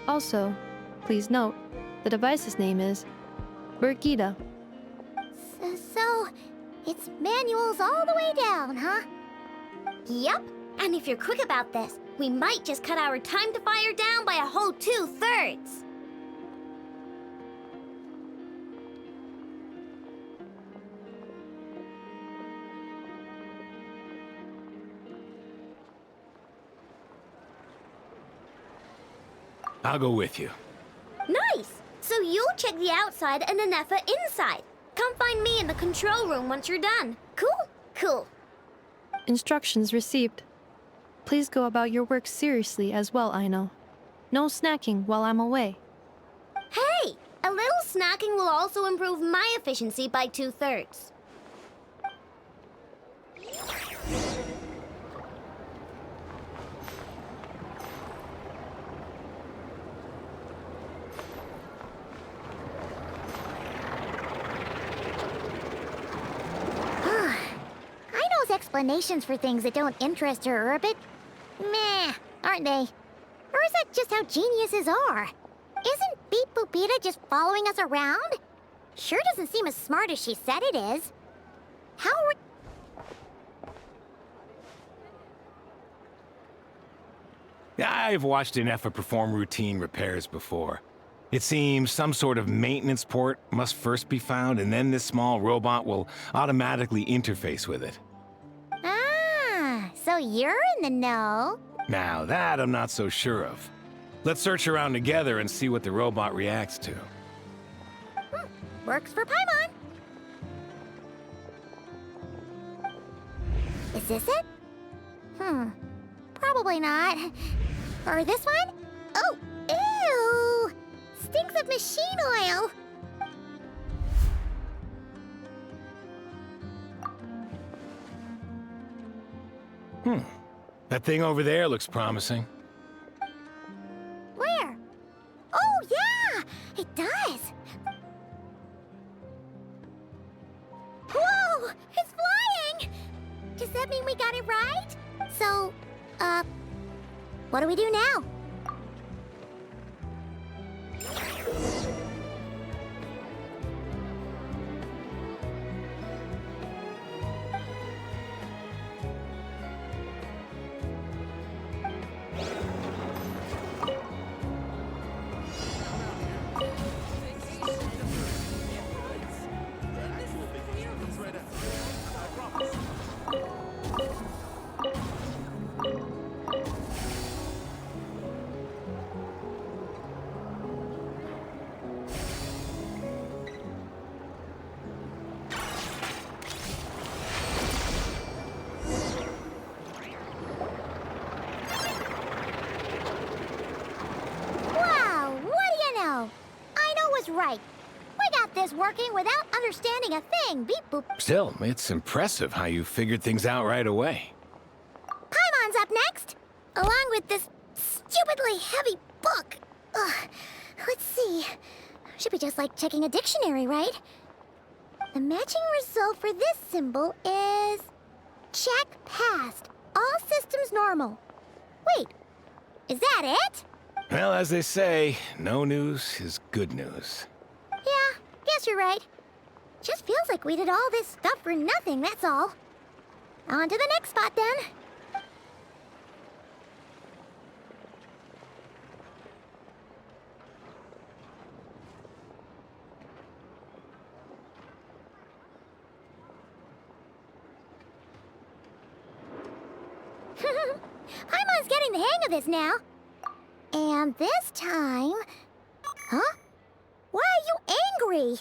Also, please note, the device's name is Birgitta. So, it's manuals all the way down, huh? Yep, and if you're quick about this, we might just cut our time to fire down by a whole 2/3. I'll go with you. Nice! So you'll check the outside and Anefa inside. Come find me in the control room once you're done. Cool? Cool. Instructions received. Please go about your work seriously as well, Aino. No snacking while I'm away. Hey! A little snacking will also improve my efficiency by 2/3. Aino's explanations for things that don't interest her are a bit meh, aren't they? Or is that just how geniuses are? Isn't Beep Boopita just following us around? Sure doesn't seem as smart as she said it is. How are... I've watched Anefa perform routine repairs before. It seems some sort of maintenance port must first be found, and then this small robot will automatically interface with it. Ah, so you're in the know. Now, that I'm not so sure of. Let's search around together and see what the robot reacts to. Works for Paimon. Is this it? Probably not. Or this one? Oh, ew! Stinks of machine oil. That thing over there looks promising. Where? Oh, yeah! It does! Whoa! It's flying! Does that mean we got it right? So, what do we do now? Wow, what do you know? Aino was right. We got this working without understanding a thing. Beep boop. Still, it's impressive how you figured things out right away. Paimon's up next, along with this stupidly heavy book. Ugh. Let's see. Should be just like checking a dictionary, right? The matching result for this symbol is... check passed. All systems normal. Wait, is that it? Well, as they say, no news is good news. Yeah, guess you're right. Just feels like we did all this stuff for nothing, that's all. On to the next spot, then. Paimon's getting the hang of this now. And this time... Huh? Why are you angry?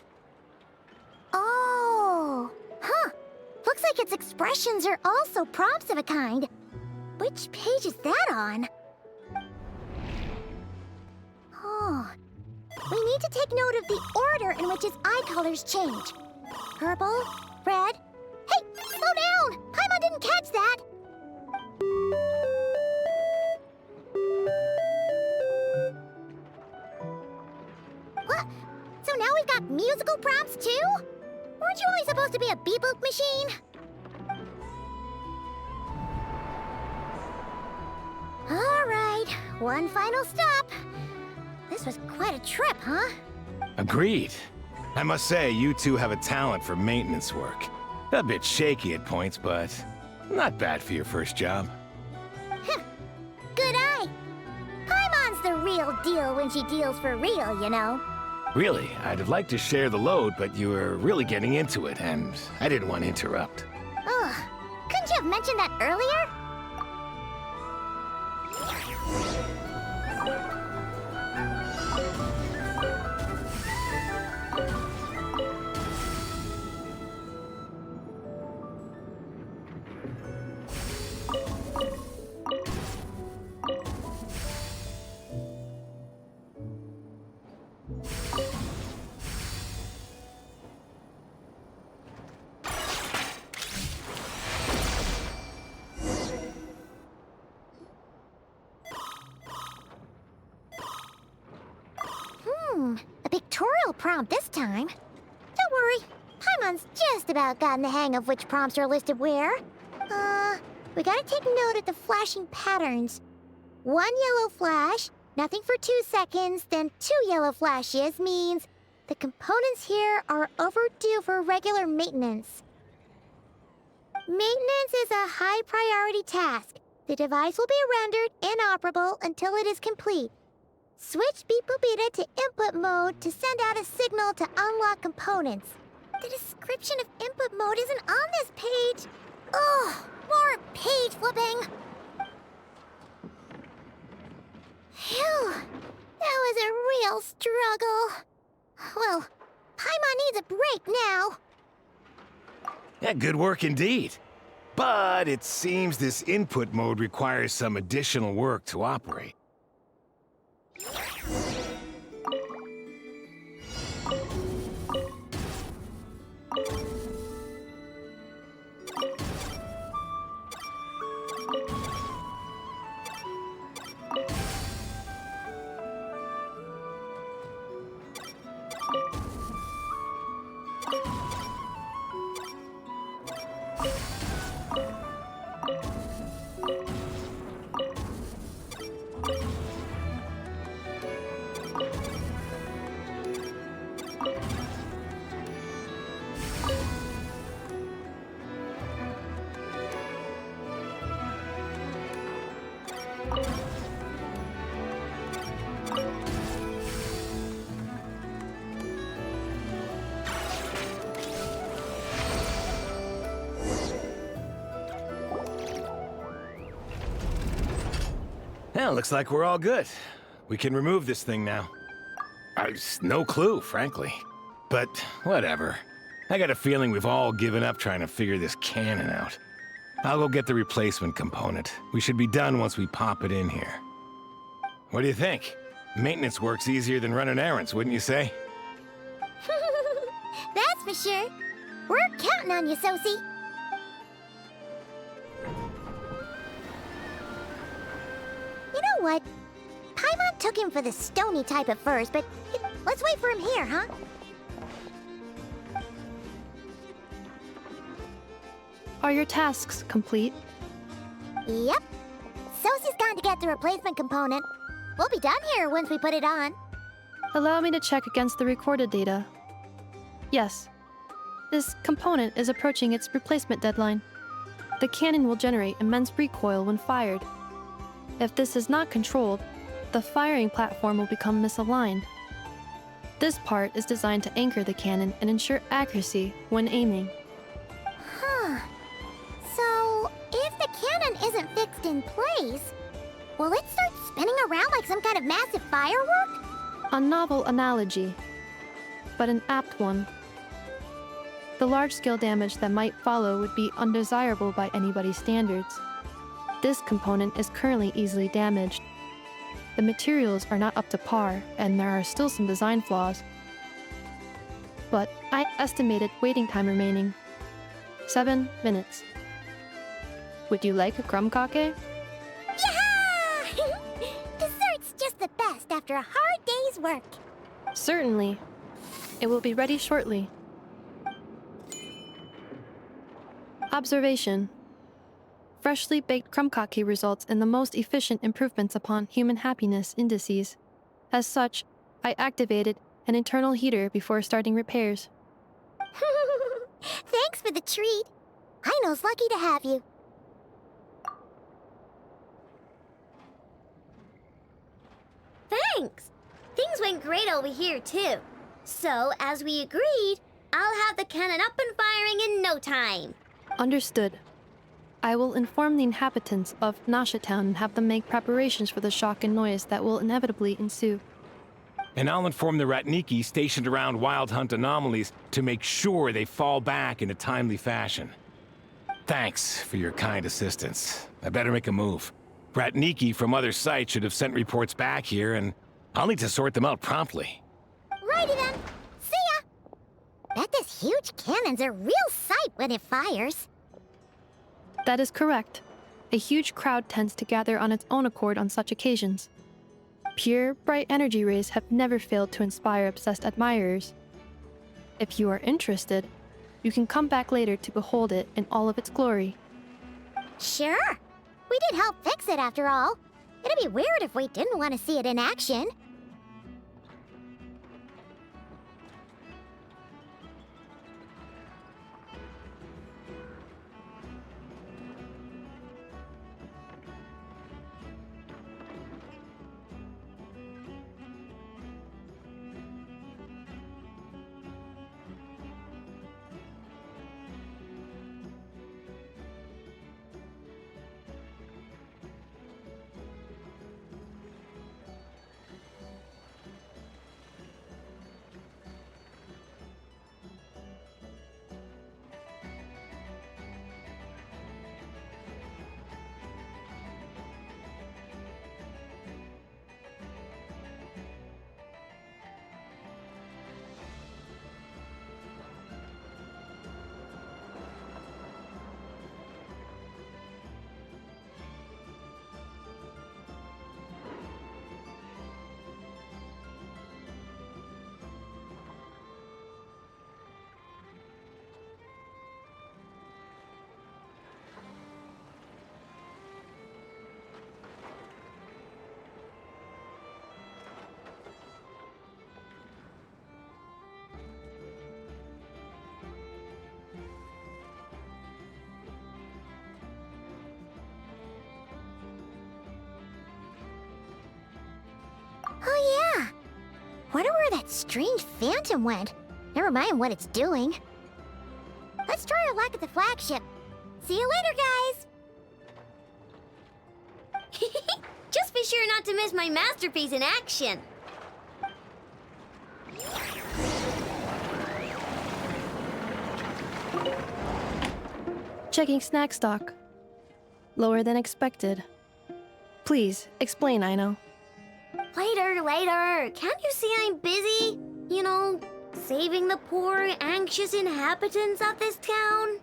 Oh, huh. Looks like its expressions are also prompts of a kind. Which page is that on? Oh. We need to take note of the order in which its eye colors change. Purple, red... Hey, slow down! Paimon didn't catch that! What? So now we've got musical prompts too? Weren't you only supposed to be a beep-boop machine? All right, one final stop. This was quite a trip, huh? Agreed. I must say, you two have a talent for maintenance work. A bit shaky at points, but not bad for your first job. Good eye. Paimon's the real deal when she deals for real, you know. Really, I'd have liked to share the load, but you were really getting into it, and I didn't want to interrupt. Ugh. Couldn't you have mentioned that earlier? A pictorial prompt this time. Don't worry, Paimon's just about gotten the hang of which prompts are listed where. We gotta take note of the flashing patterns. 1 yellow flash, nothing for 2 seconds, then 2 yellow flashes means the components here are overdue for regular maintenance. Maintenance is a high priority task. The device will be rendered inoperable until it is complete. Switch Beep Boopita to input mode to send out a signal to unlock components. The description of input mode isn't on this page. Ugh, more page flipping. Phew, that was a real struggle. Well, Paimon needs a break now. Yeah, good work indeed. But it seems this input mode requires some additional work to operate. Well, looks like we're all good. We can remove this thing now. I've no clue, frankly. But whatever. I got a feeling we've all given up trying to figure this cannon out. I'll go get the replacement component. We should be done once we pop it in here. What do you think? Maintenance work's easier than running errands, wouldn't you say? That's for sure. We're counting on you, Sosie. You know what? Paimon took him for the stony type at first, but let's wait for him here, huh? Are your tasks complete? Yep. Sosie's gone to get the replacement component. We'll be done here once we put it on. Allow me to check against the recorded data. Yes. This component is approaching its replacement deadline. The cannon will generate immense recoil when fired. If this is not controlled, the firing platform will become misaligned. This part is designed to anchor the cannon and ensure accuracy when aiming. Huh. So, if the cannon isn't fixed in place, will it start spinning around like some kind of massive firework? A novel analogy, but an apt one. The large-scale damage that might follow would be undesirable by anybody's standards. This component is currently easily damaged. The materials are not up to par, and there are still some design flaws. But I estimated waiting time remaining 7 minutes. Would you like a crumb-cake? Yeah! Dessert's just the best after a hard day's work. Certainly. It will be ready shortly. Observation. Freshly baked crumb-cake results in the most efficient improvements upon human happiness indices. As such, I activated an internal heater before starting repairs. Thanks for the treat. Aino's lucky to have you. Thanks! Things went great over here, too. So, as we agreed, I'll have the cannon up and firing in no time. Understood. I will inform the inhabitants of Nasha Town and have them make preparations for the shock and noise that will inevitably ensue. And I'll inform the Ratniki stationed around Wild Hunt anomalies to make sure they fall back in a timely fashion. Thanks for your kind assistance. I better make a move. Ratniki from other sites should have sent reports back here, and I'll need to sort them out promptly. Righty then. See ya! Bet this huge cannon's a real sight when it fires. That is correct. A huge crowd tends to gather on its own accord on such occasions. Pure, bright energy rays have never failed to inspire obsessed admirers. If you are interested, you can come back later to behold it in all of its glory. Sure. We did help fix it after all. It'd be weird if we didn't want to see it in action. Oh yeah. Wonder where that strange phantom went. Never mind what it's doing. Let's try our luck at the flagship. See you later, guys. Just be sure not to miss my masterpiece in action. Checking snack stock. Lower than expected. Please, explain, Aino. Later. Can't you see I'm busy? You know, saving the poor, anxious inhabitants of this town?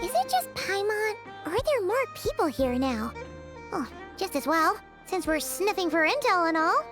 Is it just Paimon, or are there more people here now? Oh, just as well, since we're sniffing for intel and all.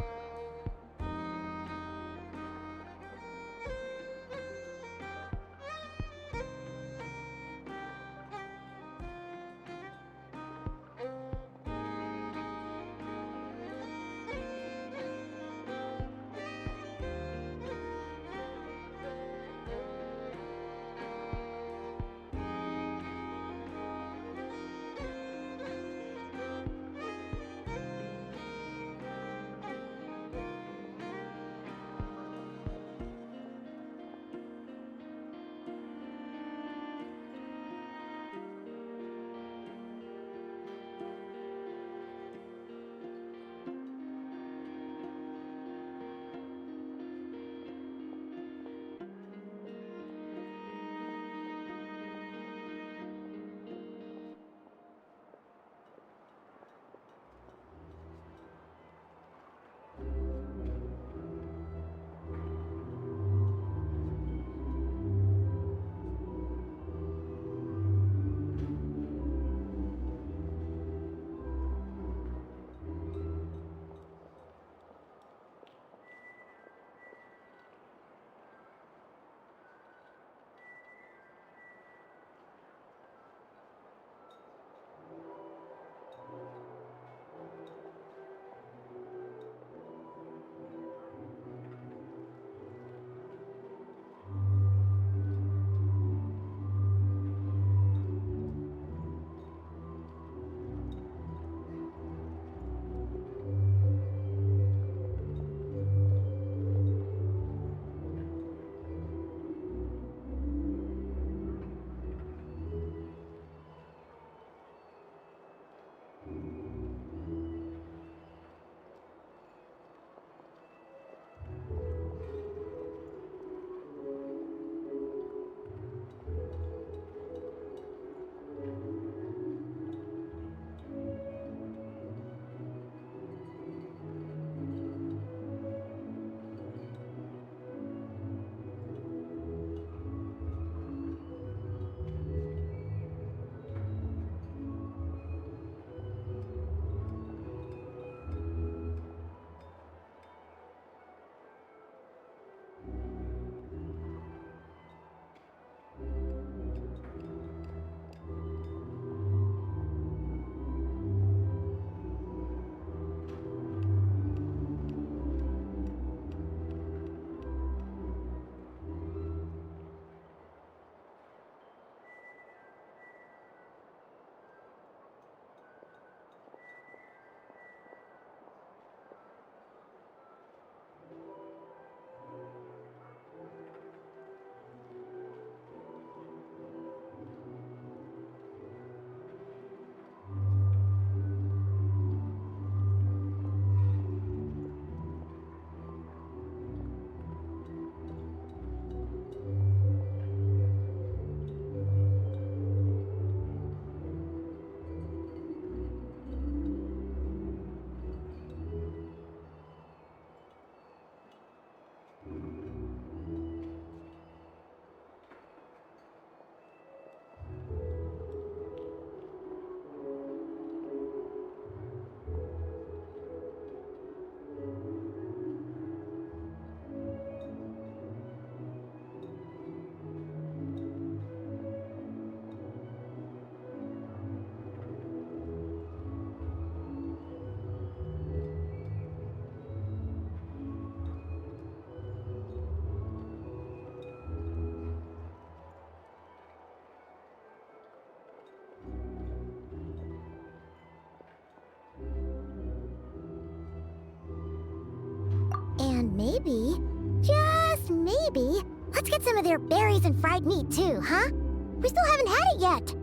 And maybe, just maybe, let's get some of their berries and fried meat too, huh? We still haven't had it yet.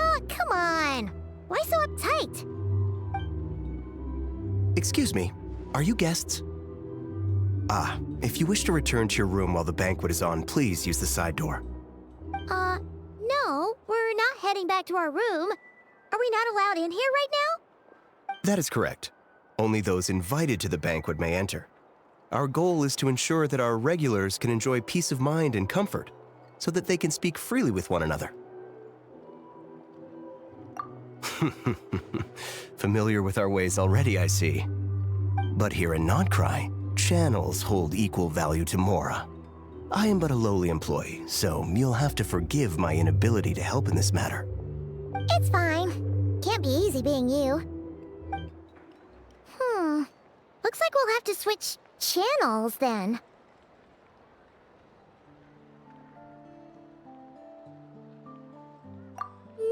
Oh, come on! Why so uptight? Excuse me, are you guests? If you wish to return to your room while the banquet is on, please use the side door. No, we're not heading back to our room. Are we not allowed in here right now? That is correct. Only those invited to the banquet may enter. Our goal is to ensure that our regulars can enjoy peace of mind and comfort, so that they can speak freely with one another. Familiar with our ways already, I see. But here in Notcry, channels hold equal value to Mora. I am but a lowly employee, so you'll have to forgive my inability to help in this matter. It's fine. Can't be easy being you. Looks like we'll have to switch channels then.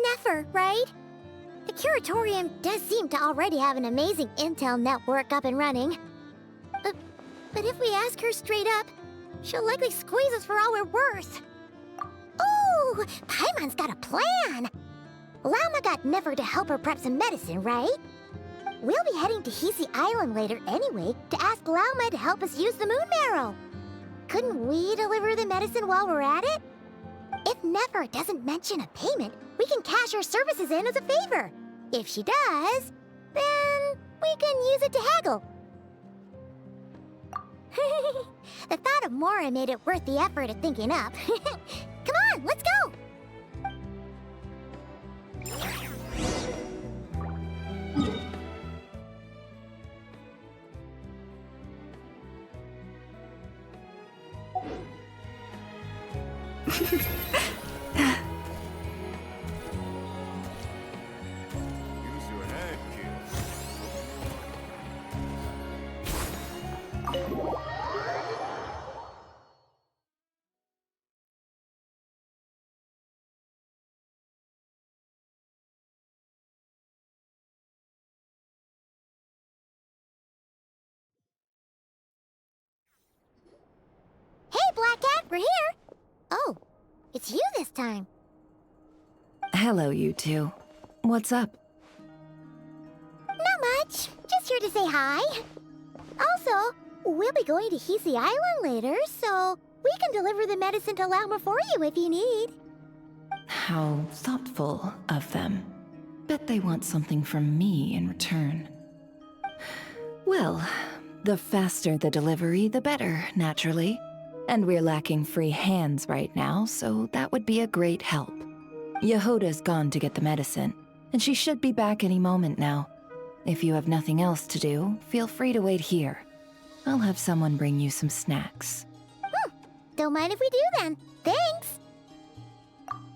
Nefer, right? The Curatorium does seem to already have an amazing intel network up and running. But if we ask her straight up, she'll likely squeeze us for all we're worth. Ooh, Paimon's got a plan! Lauma got Nefer to help her prep some medicine, right? We'll be heading to Hisi Island later anyway to ask Lauma to help us use the moon marrow. Couldn't we deliver the medicine while we're at it? If Nefer doesn't mention a payment, we can cash her services in as a favor. If she does, then we can use it to haggle. The thought of Mora made it worth the effort of thinking up. Come on, let's go! Hey, Black Cat, we're here! Oh, it's you this time. Hello, you two. What's up? Not much. Just here to say hi. Also, we'll be going to Hisi Island later, so we can deliver the medicine to Lauma for you if you need. How thoughtful of them. Bet they want something from me in return. Well, the faster the delivery, the better, naturally. And we're lacking free hands right now, so that would be a great help. Yehoda's gone to get the medicine, and she should be back any moment now. If you have nothing else to do, feel free to wait here. I'll have someone bring you some snacks. Don't mind if we do then. Thanks!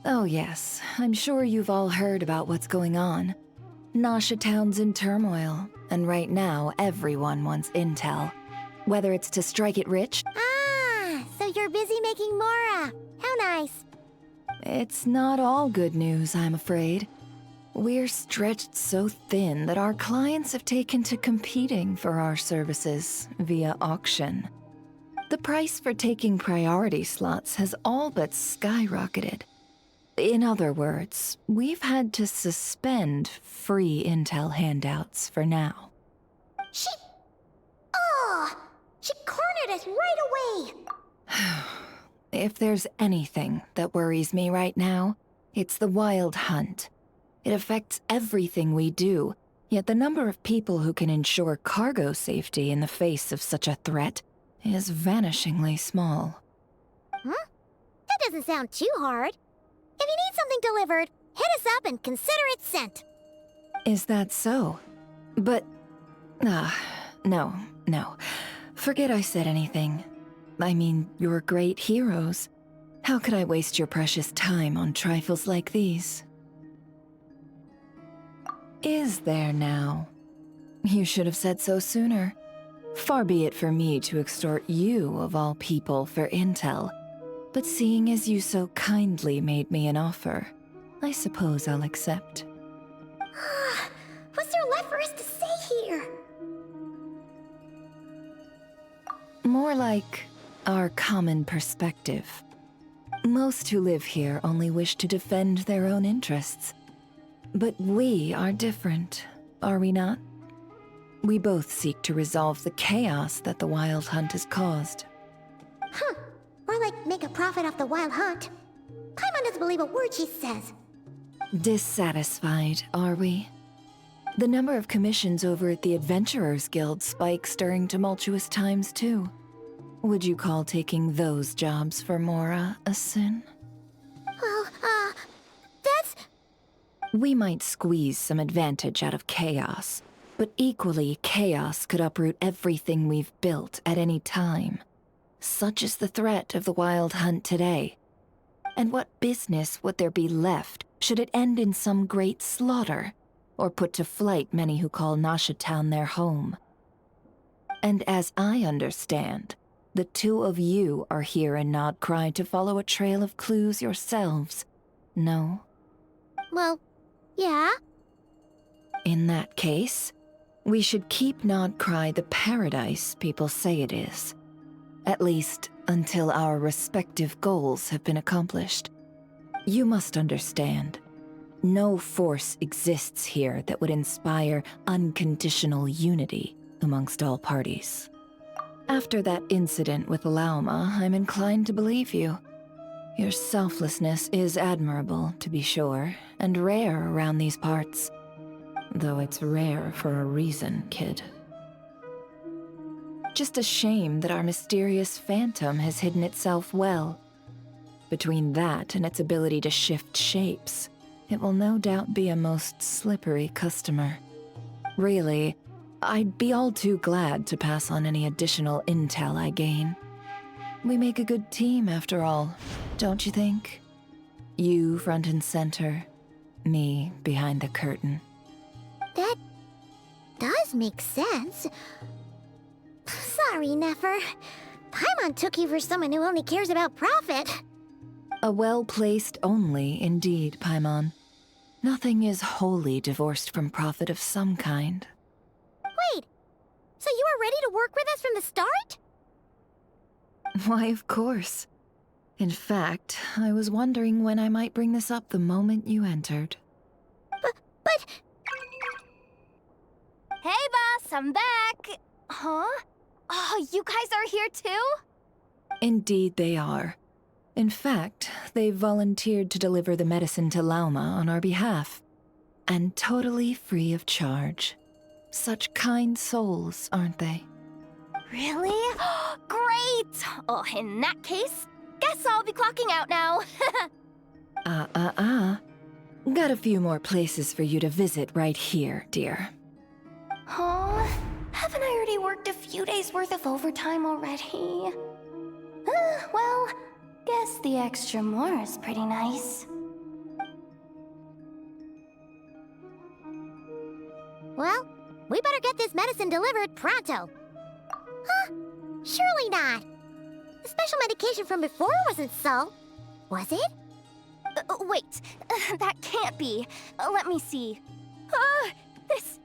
Oh yes, I'm sure you've all heard about what's going on. Nasha Town's in turmoil, and right now everyone wants intel. Whether it's to strike it rich... Ah, so you're busy making Mora. How nice. It's not all good news, I'm afraid. We're stretched so thin that our clients have taken to competing for our services via auction. The price for taking priority slots has all but skyrocketed. In other words, we've had to suspend free intel handouts for now. She cornered us right away! If there's anything that worries me right now, it's the Wild Hunt. It affects everything we do, yet the number of people who can ensure cargo safety in the face of such a threat is vanishingly small. That doesn't sound too hard. If you need something delivered, hit us up and consider it sent. Is that so? But... no. Forget I said anything. I mean, you're great heroes. How could I waste your precious time on trifles like these? Is there now? You should have said so sooner. Far be it for me to extort you, of all people, for intel. But seeing as you so kindly made me an offer, I suppose I'll accept. What's there left for us to say here? More like our common perspective. Most who live here only wish to defend their own interests. But we are different, are we not? We both seek to resolve the chaos that the Wild Hunt has caused. Or like make a profit off the Wild Hunt. Paimon doesn't believe a word she says. Dissatisfied, are we? The number of commissions over at the Adventurers Guild spikes during tumultuous times, too. Would you call taking those jobs for Mora a sin? Well, that's... We might squeeze some advantage out of chaos, but equally, chaos could uproot everything we've built at any time. Such is the threat of the Wild Hunt today. And what business would there be left should it end in some great slaughter, or put to flight many who call Nasha Town their home? And as I understand, the two of you are here in Nodcry to follow a trail of clues yourselves, no? Well, yeah. In that case, we should keep Nodcry the paradise people say it is. At least, until our respective goals have been accomplished. You must understand, no force exists here that would inspire unconditional unity amongst all parties. After that incident with Lauma, I'm inclined to believe you. Your selflessness is admirable, to be sure, and rare around these parts. Though it's rare for a reason, kid. Just a shame that our mysterious phantom has hidden itself well. Between that and its ability to shift shapes, it will no doubt be a most slippery customer. Really, I'd be all too glad to pass on any additional intel I gain. We make a good team, after all, don't you think? You front and center, me behind the curtain. That does make sense. Sorry, Nefer. Paimon took you for someone who only cares about profit. A well-placed only, indeed, Paimon. Nothing is wholly divorced from profit of some kind. Wait, so you were ready to work with us from the start? Why, of course. In fact, I was wondering when I might bring this up the moment you entered. But... Hey, boss, I'm back. Huh? Oh, you guys are here too? Indeed they are. In fact, they've volunteered to deliver the medicine to Lauma on our behalf. And totally free of charge. Such kind souls, aren't they? Really? Great! Oh, in that case, guess I'll be clocking out now. Got a few more places for you to visit right here, dear. Huh? Haven't I already worked a few days worth of overtime already? Well, guess the extra more is pretty nice. Well, we better get this medicine delivered pronto. Huh? Surely not. The special medication from before wasn't so, was it? Wait, that can't be. Let me see. This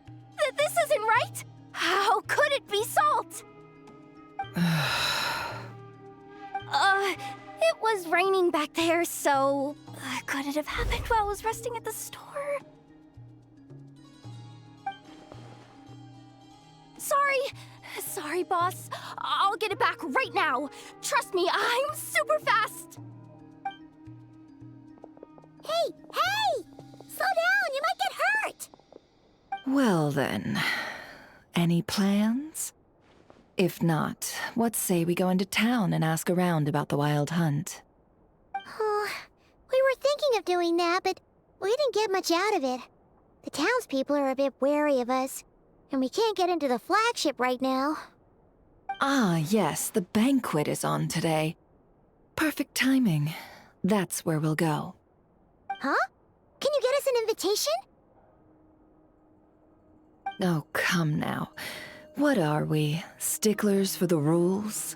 isn't right! How could it be salt? It was raining back there, so... could it have happened while I was resting at the store? Sorry, boss. I'll get it back right now. Trust me, I'm super fast. Hey! Slow down, you might get hurt! Well then, any plans? If not, what say we go into town and ask around about the Wild Hunt? Oh, we were thinking of doing that, but we didn't get much out of it. The townspeople are a bit wary of us, and we can't get into the flagship right now. Ah, yes, the banquet is on today. Perfect timing. That's where we'll go. Huh? Can you get us an invitation? Oh, come now. What are we, sticklers for the rules?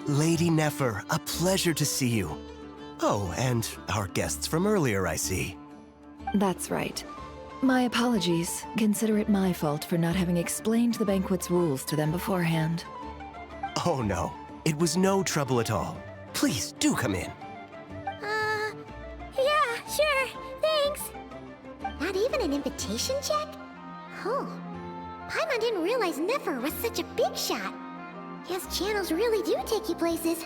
Lady Nefer, a pleasure to see you. Oh, and our guests from earlier, I see. That's right. My apologies. Consider it my fault for not having explained the banquet's rules to them beforehand. Oh no, it was no trouble at all. Please, do come in. Yeah, sure, thanks. Not even an invitation check? Oh, Paimon didn't realize Nefer was such a big shot. Guess channels really do take you places.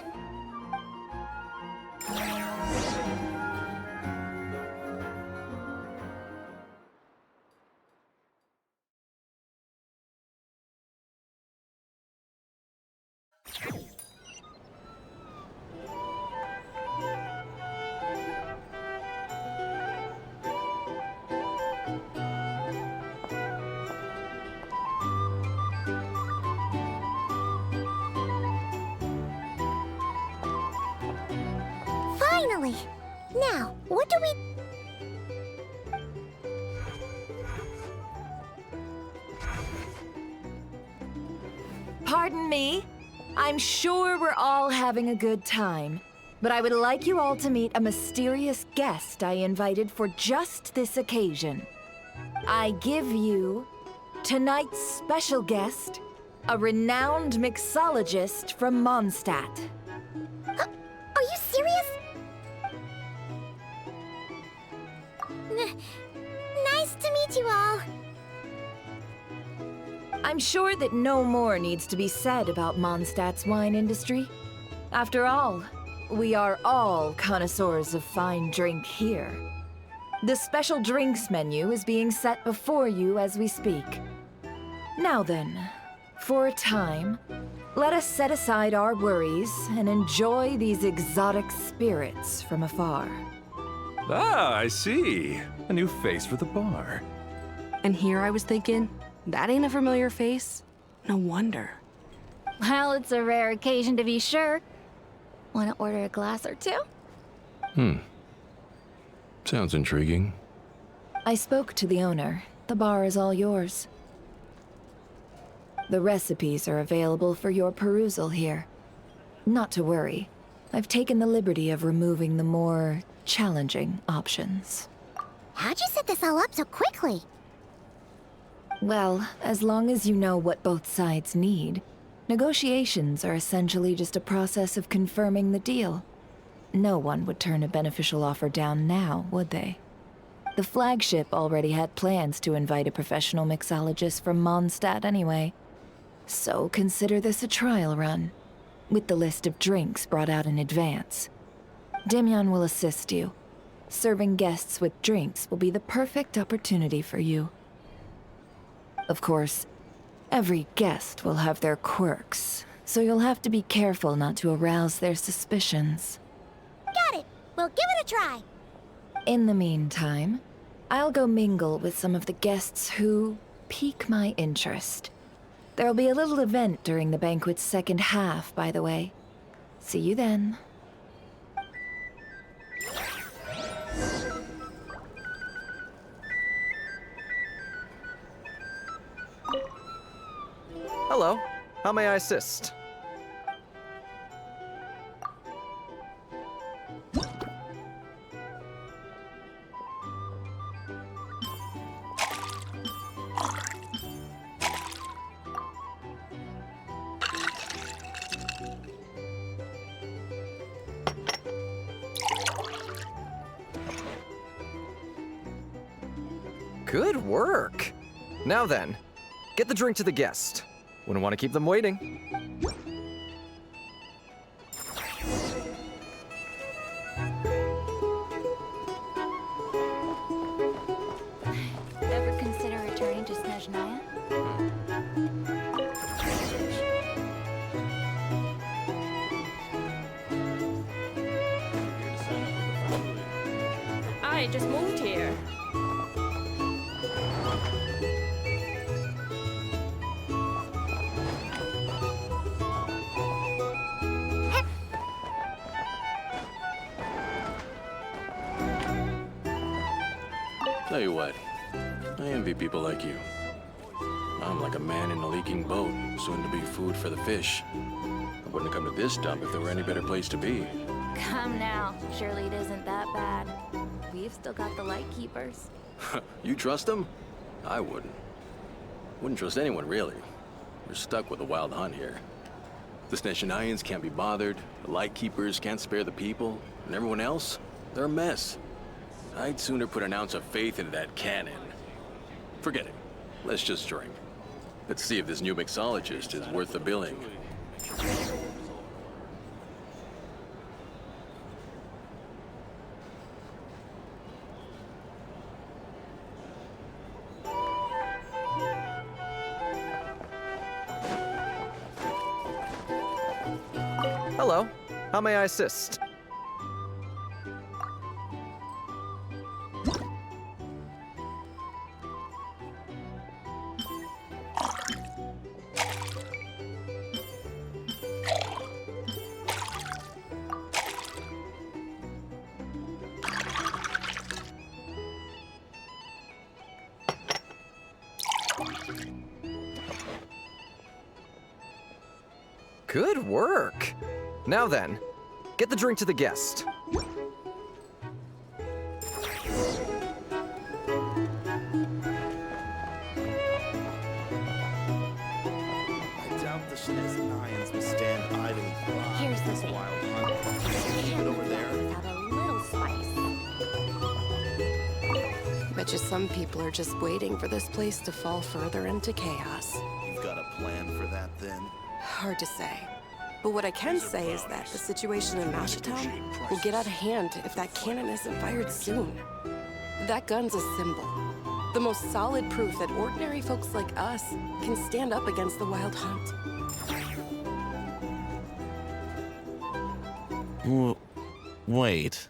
Finally! Now, what do we... Pardon me? I'm sure we're all having a good time, but I would like you all to meet a mysterious guest I invited for just this occasion. I give you tonight's special guest, a renowned mixologist from Mondstadt. Are you serious? Nice to meet you all. I'm sure that no more needs to be said about Mondstadt's wine industry. After all, we are all connoisseurs of fine drink here. The special drinks menu is being set before you as we speak. Now then, for a time, let us set aside our worries and enjoy these exotic spirits from afar. Ah, I see. A new face for the bar. And here I was thinking, that ain't a familiar face. No wonder. Well, it's a rare occasion to be sure. Want to order a glass or two? Sounds intriguing. I spoke to the owner. The bar is all yours. The recipes are available for your perusal here. Not to worry. I've taken the liberty of removing the more challenging options. How'd you set this all up so quickly? Well, as long as you know what both sides need, negotiations are essentially just a process of confirming the deal. No one would turn a beneficial offer down now, would they? The flagship already had plans to invite a professional mixologist from Mondstadt anyway. So consider this a trial run, with the list of drinks brought out in advance. Demyon will assist you. Serving guests with drinks will be the perfect opportunity for you. Of course, every guest will have their quirks, so you'll have to be careful not to arouse their suspicions. Got it. We'll give it a try. In the meantime, I'll go mingle with some of the guests who pique my interest. There'll be a little event during the banquet's second half, by the way. See you then. Hello. How may I assist? Good work. Now then, get the drink to the guest. Wouldn't want to keep them waiting. Ever consider returning to Snezhnaya? I just moved here. Tell you what, I envy people like you. I'm like a man in a leaking boat, soon to be food for the fish. I wouldn't have come to this dump if there were any better place to be. Come now. Surely it isn't that bad. We've still got the Lightkeepers. You trust them? I wouldn't. Wouldn't trust anyone, really. We're stuck with a wild hunt here. The Snezhnayans can't be bothered, the Lightkeepers can't spare the people, and everyone else, they're a mess. I'd sooner put an ounce of faith into that cannon. Forget it. Let's just drink. Let's see if this new mixologist is worth the billing. Hello. How may I assist? Good work. Now then, get the drink to the guest. I doubt the Snezhnayans will stand idly by. Here's the thing. Wild hunt. Keep it over there. Without a little spice. Bet you some people are just waiting for this place to fall further into chaos. You've got a plan for that, then? Hard to say. But what I can say is that the situation in Mashatown will get out of hand if that cannon isn't fired soon. That gun's a symbol. The most solid proof that ordinary folks like us can stand up against the Wild Hunt. Wait.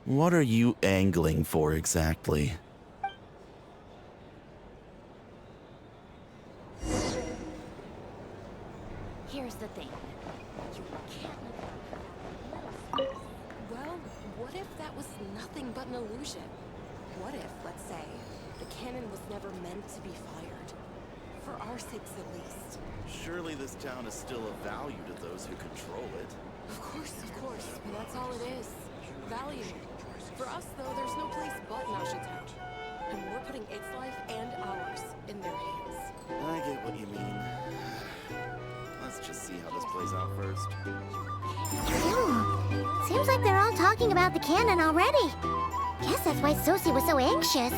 What are you angling for exactly? Here's the thing. You can't Well, what if that was nothing but an illusion? What if, let's say, the cannon was never meant to be fired? For our sakes, at least. Surely this town is still of value to those who control it. Of course, but that's all it is. Value. For us, though, there's no place but Nashitown. And we're putting its life and ours in their hands. I get what you mean. Let's just see how this plays out first. Seems like they're all talking about the cannon already. Guess that's why Sosie was so anxious.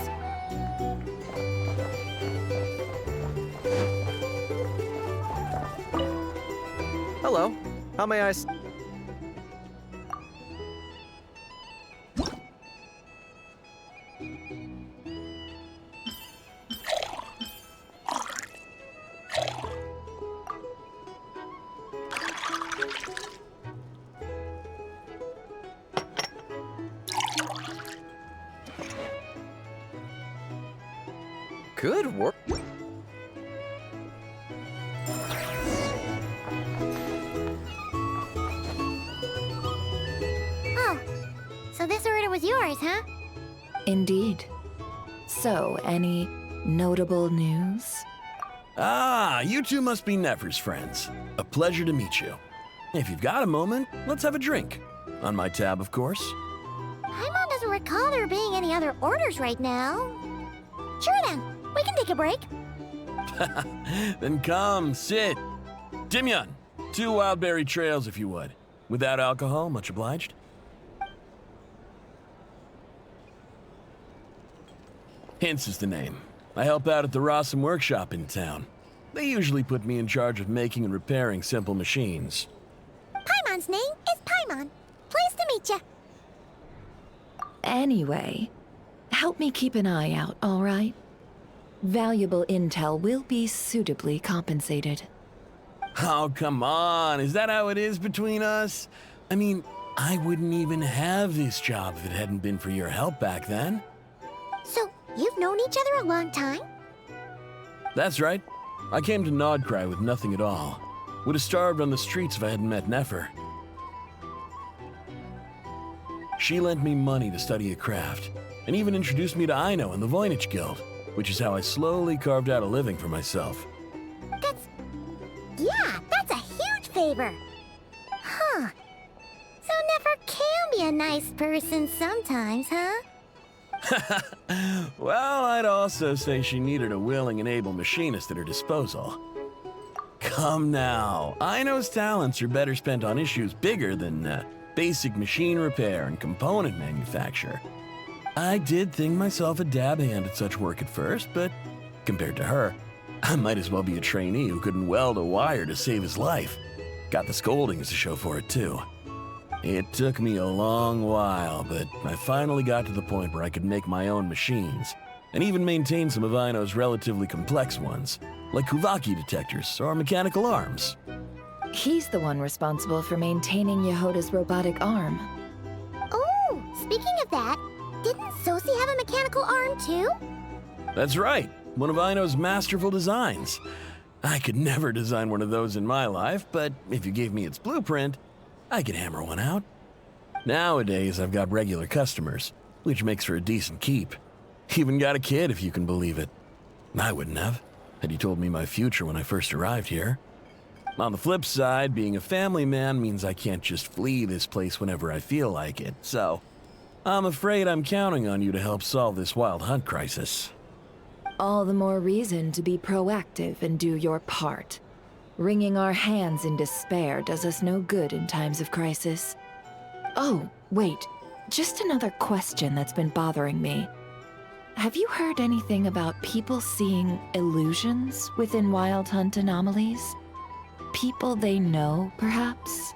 Hello. How may I Good work. Oh, so this order was yours, huh? Indeed. So, any notable news? Ah, you two must be Nefer's friends. A pleasure to meet you. If you've got a moment, let's have a drink. On my tab, of course. Paimon doesn't recall there being any other orders right now. Sure then, we can take a break. Then come, sit. Dimyon, 2 wildberry trails if you would. Without alcohol, much obliged. Hints is the name. I help out at the Rossum workshop in town. They usually put me in charge of making and repairing simple machines. Paimon's name is Paimon. Pleased to meet you. Anyway, help me keep an eye out, all right? Valuable intel will be suitably compensated. Oh, come on. Is that how it is between us? I mean, I wouldn't even have this job if it hadn't been for your help back then. So, you've known each other a long time? That's right. I came to Nodcry with nothing at all. Would have starved on the streets if I hadn't met Nefer. She lent me money to study a craft, and even introduced me to Aino and the Voynich Guild, which is how I slowly carved out a living for myself. That's a huge favor. Huh. So Nefer can be a nice person sometimes, huh? Well, I'd also say she needed a willing and able machinist at her disposal. Come now, Aino's talents are better spent on issues bigger than basic machine repair and component manufacture. I did think myself a dab hand at such work at first, but compared to her, I might as well be a trainee who couldn't weld a wire to save his life. Got the scoldings to show for it, too. It took me a long while, but I finally got to the point where I could make my own machines, and even maintain some of Aino's relatively complex ones, like Kuvaki detectors or mechanical arms. He's the one responsible for maintaining Yehoda's robotic arm. Oh, speaking of that, didn't Sosie have a mechanical arm too? That's right, one of Aino's masterful designs. I could never design one of those in my life, but if you gave me its blueprint, I could hammer one out. Nowadays, I've got regular customers, which makes for a decent keep. Even got a kid, if you can believe it. I wouldn't have, had you told me my future when I first arrived here. On the flip side, being a family man means I can't just flee this place whenever I feel like it, so I'm afraid I'm counting on you to help solve this wild hunt crisis. All the more reason to be proactive and do your part. Wringing our hands in despair does us no good in times of crisis. Oh, wait. Just another question that's been bothering me. Have you heard anything about people seeing illusions within Wild Hunt anomalies? People they know, perhaps?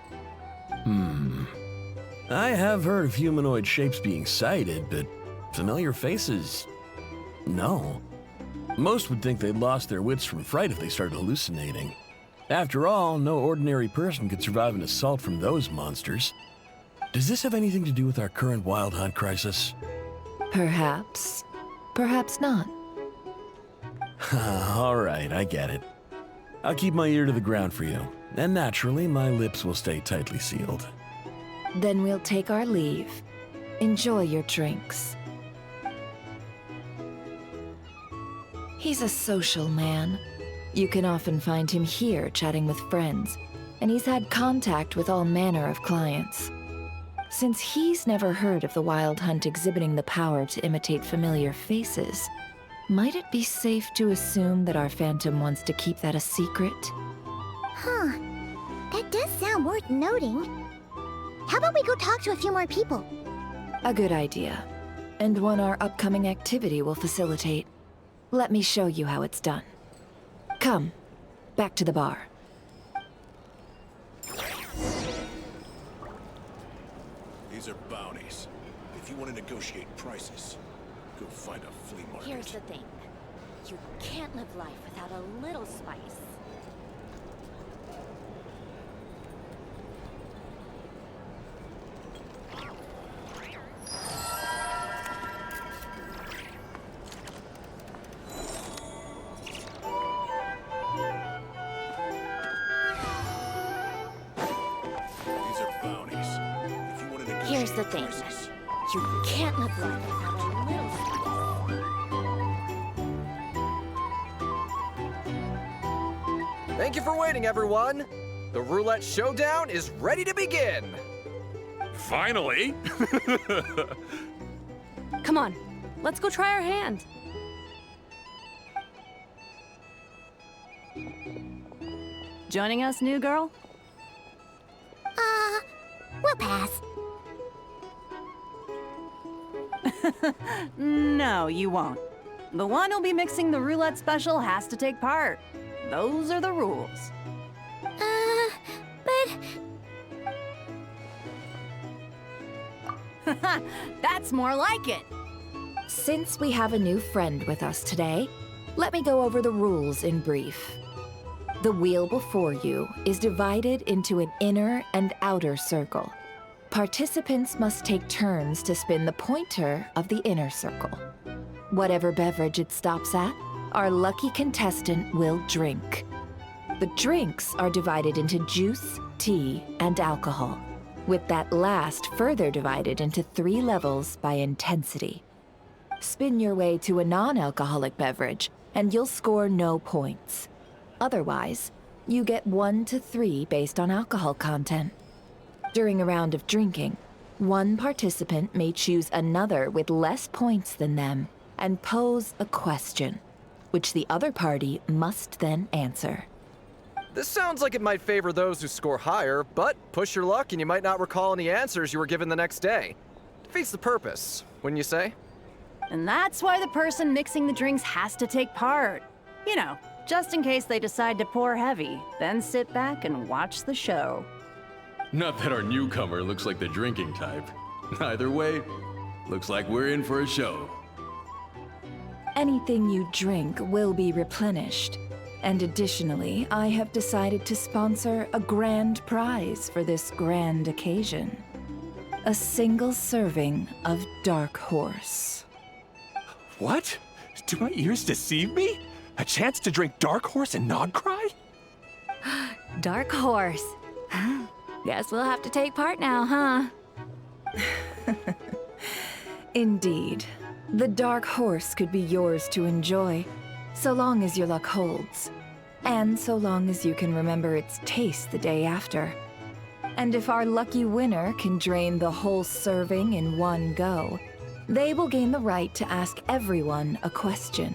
I have heard of humanoid shapes being sighted, but familiar faces? No. Most would think they'd lost their wits from fright if they started hallucinating. After all, no ordinary person could survive an assault from those monsters. Does this have anything to do with our current Wild Hunt crisis? Perhaps. Perhaps not. All right, I get it. I'll keep my ear to the ground for you, and naturally, my lips will stay tightly sealed. Then we'll take our leave. Enjoy your drinks. He's a social man. You can often find him here chatting with friends, and he's had contact with all manner of clients. Since he's never heard of the Wild Hunt exhibiting the power to imitate familiar faces, might it be safe to assume that our Phantom wants to keep that a secret? Huh. That does sound worth noting. How about we go talk to a few more people? A good idea, and one our upcoming activity will facilitate. Let me show you how it's done. Come, back to the bar. These are bounties. If you want to negotiate prices, go find a flea market. Here's the thing. You can't live life without a little spice. These are bounties. If you want to negotiate Here's the thing. prices, You can't live life without a little spice. Thank you for waiting, everyone. The roulette showdown is ready to begin. Finally! Come on, let's go try our hand. Joining us, new girl? We'll pass. No, you won't. The one who'll be mixing the roulette special has to take part. Those are the rules. But... That's more like it. Since we have a new friend with us today, let me go over the rules in brief. The wheel before you is divided into an inner and outer circle. Participants must take turns to spin the pointer of the inner circle. Whatever beverage it stops at, our lucky contestant will drink. The drinks are divided into juice, tea, and alcohol, with that last further divided into 3 levels by intensity. Spin your way to a non-alcoholic beverage, and you'll score no points. Otherwise, you get 1 to 3 based on alcohol content. During a round of drinking, one participant may choose another with less points than them and pose a question, which the other party must then answer. This sounds like it might favor those who score higher, but push your luck and you might not recall any answers you were given the next day. Defeats the purpose, wouldn't you say? And that's why the person mixing the drinks has to take part. You know, just in case they decide to pour heavy, then sit back and watch the show. Not that our newcomer looks like the drinking type. Either way, looks like we're in for a show. Anything you drink will be replenished. And additionally, I have decided to sponsor a grand prize for this grand occasion. A single serving of Dark Horse. What? Do my ears deceive me? A chance to drink Dark Horse and not cry? Dark Horse. Guess we'll have to take part now, huh? Indeed. The Dark Horse could be yours to enjoy, so long as your luck holds. And so long as you can remember its taste the day after. And if our lucky winner can drain the whole serving in one go, they will gain the right to ask everyone a question,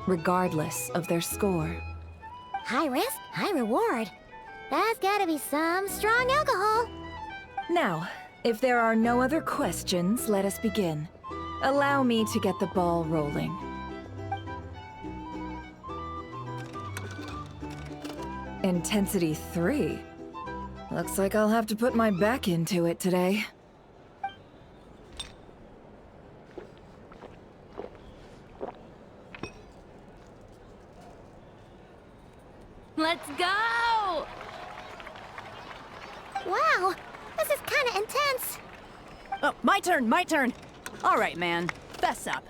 regardless of their score. High risk, high reward. That's gotta be some strong alcohol. Now, if there are no other questions, let us begin. Allow me to get the ball rolling. Intensity 3. Looks like I'll have to put my back into it today. Let's go! Wow, this is kinda intense. Oh, my turn. All right, man, fess up.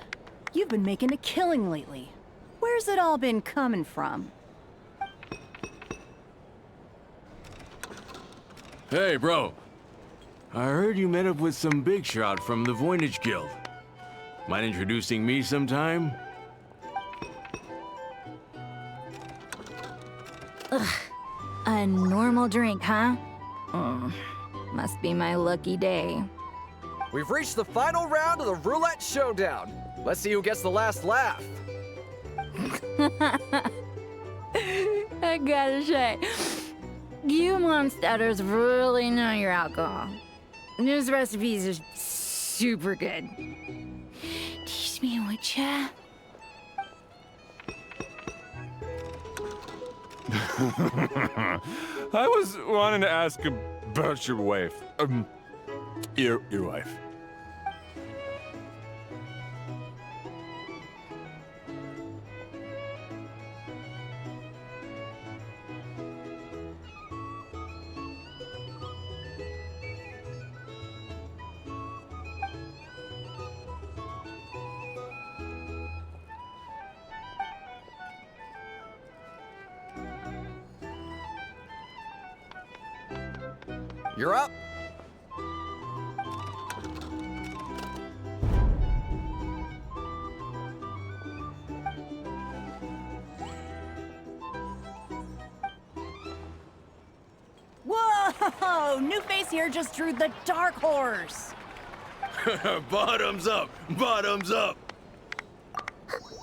You've been making a killing lately. Where's it all been coming from? Hey, bro. I heard you met up with some big shot from the Voynich Guild. Mind introducing me sometime? A normal drink, huh? Must be my lucky day. We've reached the final round of the Roulette Showdown. Let's see who gets the last laugh. I gotta say, you Mondstadters really know your alcohol. This recipes are super good. Teach me, would ya? I was wanting to ask about your wife. Your wife. You're up. Whoa! New face here just drew the dark horse. Bottoms up! Bottoms up!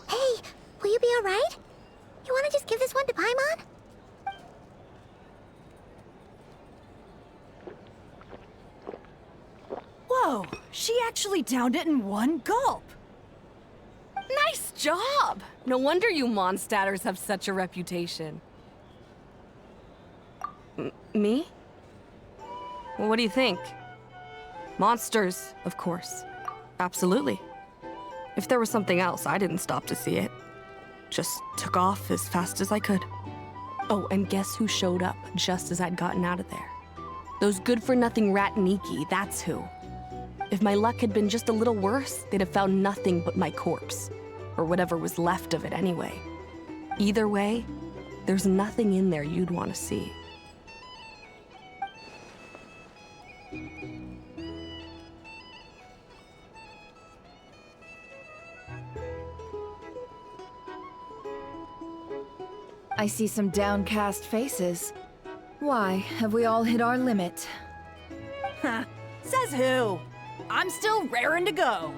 Hey, will you be alright? You wanna just give this one to Paimon? Whoa, she actually downed it in one gulp. Nice job! No wonder you Mondstadters have such a reputation. Me? Well, what do you think? Monsters, of course. Absolutely. If there was something else, I didn't stop to see it. Just took off as fast as I could. Oh, and guess who showed up just as I'd gotten out of there? Those good-for-nothing rat Nikki, that's who. If my luck had been just a little worse, they'd have found nothing but my corpse. Or whatever was left of it anyway. Either way, there's nothing in there you'd want to see. I see some downcast faces. Why, have we all hit our limit? Huh, says who? I'm still raring to go.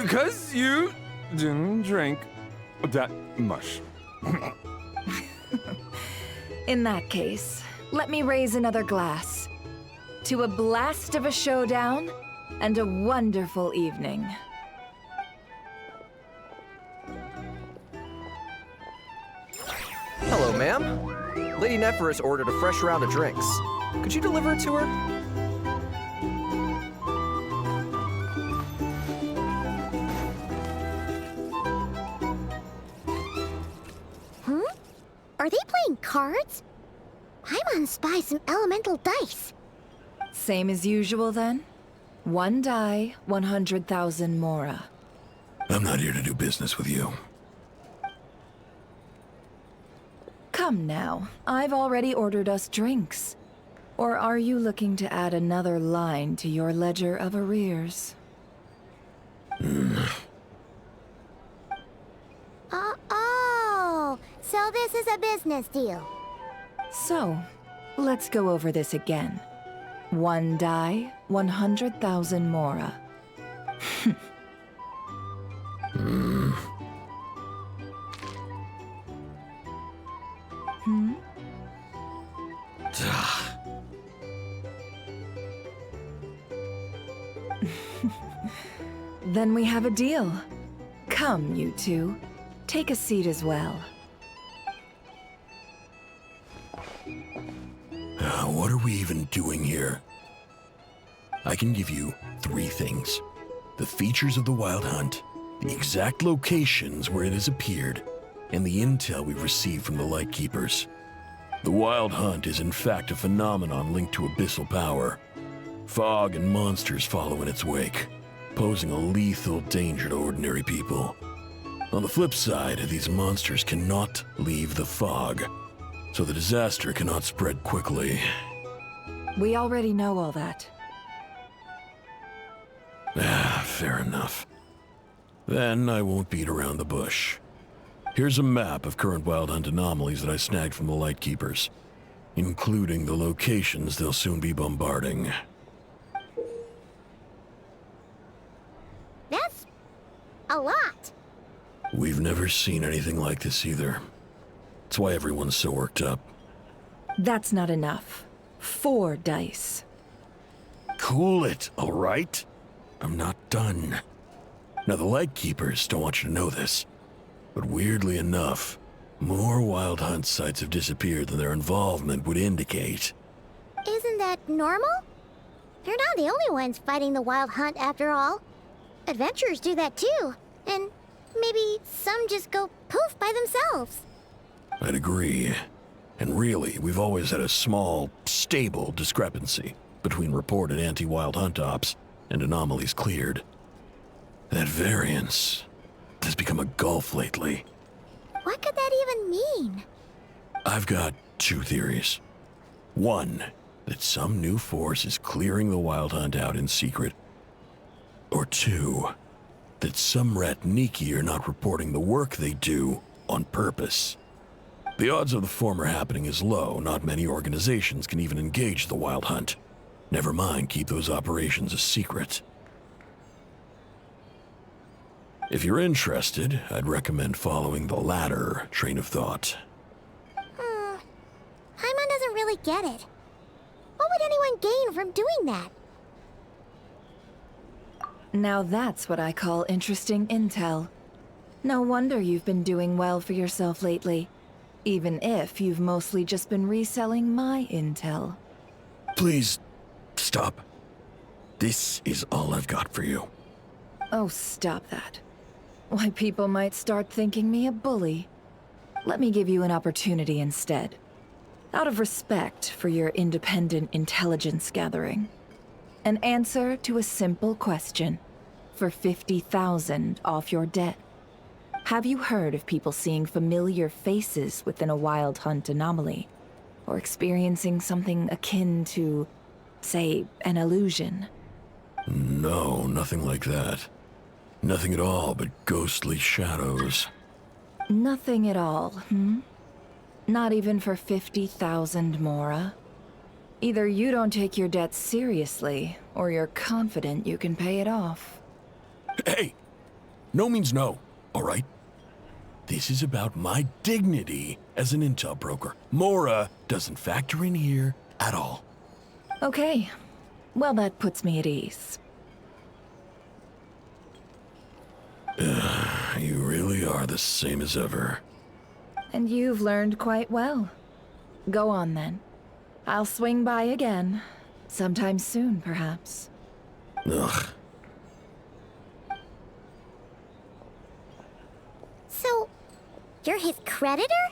'Cause you didn't drink that much. In that case, let me raise another glass. To a blast of a showdown and a wonderful evening. Hello, ma'am. Lady Nephris ordered a fresh round of drinks. Could you deliver it to her? Are they playing cards? Paimon spies some elemental dice. Same as usual then? One die, 100,000 Mora. I'm not here to do business with you. Come now, I've already ordered us drinks. Or are you looking to add another line to your ledger of arrears? Oh, so this is a business deal. So, let's go over this again. One die, 100,000 Mora. Then we have a deal. Come, you two. Take a seat as well. What are we even doing here? I can give you 3 things. The features of the Wild Hunt, the exact locations where it has appeared, and the intel we've received from the Lightkeepers. The Wild Hunt is in fact a phenomenon linked to abyssal power. Fog and monsters follow in its wake, posing a lethal danger to ordinary people. On the flip side, these monsters cannot leave the fog, so the disaster cannot spread quickly. We already know all that. Fair enough. Then I won't beat around the bush. Here's a map of current Wild Hunt anomalies that I snagged from the Lightkeepers, including the locations they'll soon be bombarding. That's a lot. We've never seen anything like this either. That's why everyone's so worked up. That's not enough. 4 dice. Cool it, all right? I'm not done. Now, the Lightkeepers don't want you to know this, but weirdly enough, more Wild Hunt sites have disappeared than their involvement would indicate. Isn't that normal? They're not the only ones fighting the Wild Hunt after all. Adventurers do that too, and maybe some just go poof by themselves. I'd agree. And really, we've always had a small, stable discrepancy between reported anti-Wild Hunt ops and anomalies cleared. That variance has become a gulf lately. What could that even mean? I've got 2 theories. One, that some new force is clearing the Wild Hunt out in secret. Or 2, that some Ratniki are not reporting the work they do on purpose. The odds of the former happening is low. Not many organizations can even engage the Wild Hunt. Never mind keep those operations a secret. If you're interested, I'd recommend following the latter train of thought. Paimon doesn't really get it. What would anyone gain from doing that? Now that's what I call interesting intel. No wonder you've been doing well for yourself lately. Even if you've mostly just been reselling my intel. Please, stop. This is all I've got for you. Oh, stop that. Why, people might start thinking me a bully. Let me give you an opportunity instead. Out of respect for your independent intelligence gathering. An answer to a simple question. For 50,000 off your debt. Have you heard of people seeing familiar faces within a Wild Hunt anomaly? Or experiencing something akin to, say, an illusion? No, nothing like that. Nothing at all but ghostly shadows. Nothing at all, Not even for 50,000 Mora? Either you don't take your debt seriously, or you're confident you can pay it off. Hey! No means no, all right? This is about my dignity as an intel broker. Mora doesn't factor in here at all. Okay. Well, that puts me at ease. You really are the same as ever. And you've learned quite well. Go on, then. I'll swing by again. Sometime soon, perhaps. Ugh. So, you're his creditor?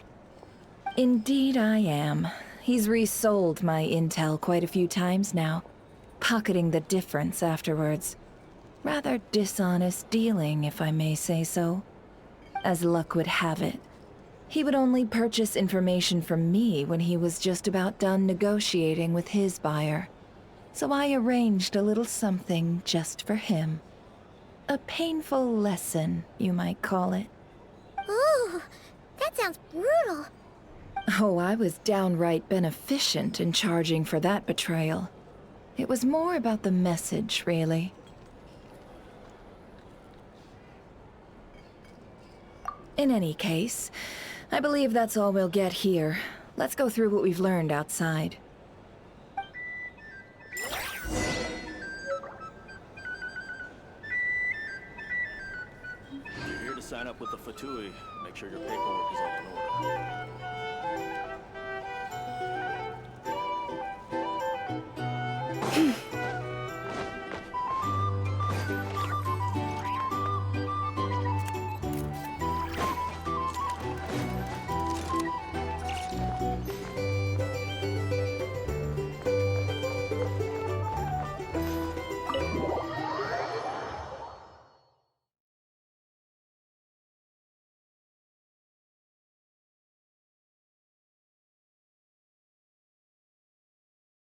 Indeed I am. He's resold my intel quite a few times now, pocketing the difference afterwards. Rather dishonest dealing, if I may say so. As luck would have it, he would only purchase information from me when he was just about done negotiating with his buyer. So I arranged a little something just for him. A painful lesson, you might call it. Ooh, that sounds brutal. Oh, I was downright beneficent in charging for that betrayal. It was more about the message, really. In any case, I believe that's all we'll get here. Let's go through what we've learned outside. If you're here to sign up with the Fatui, make sure your paperwork is all in order.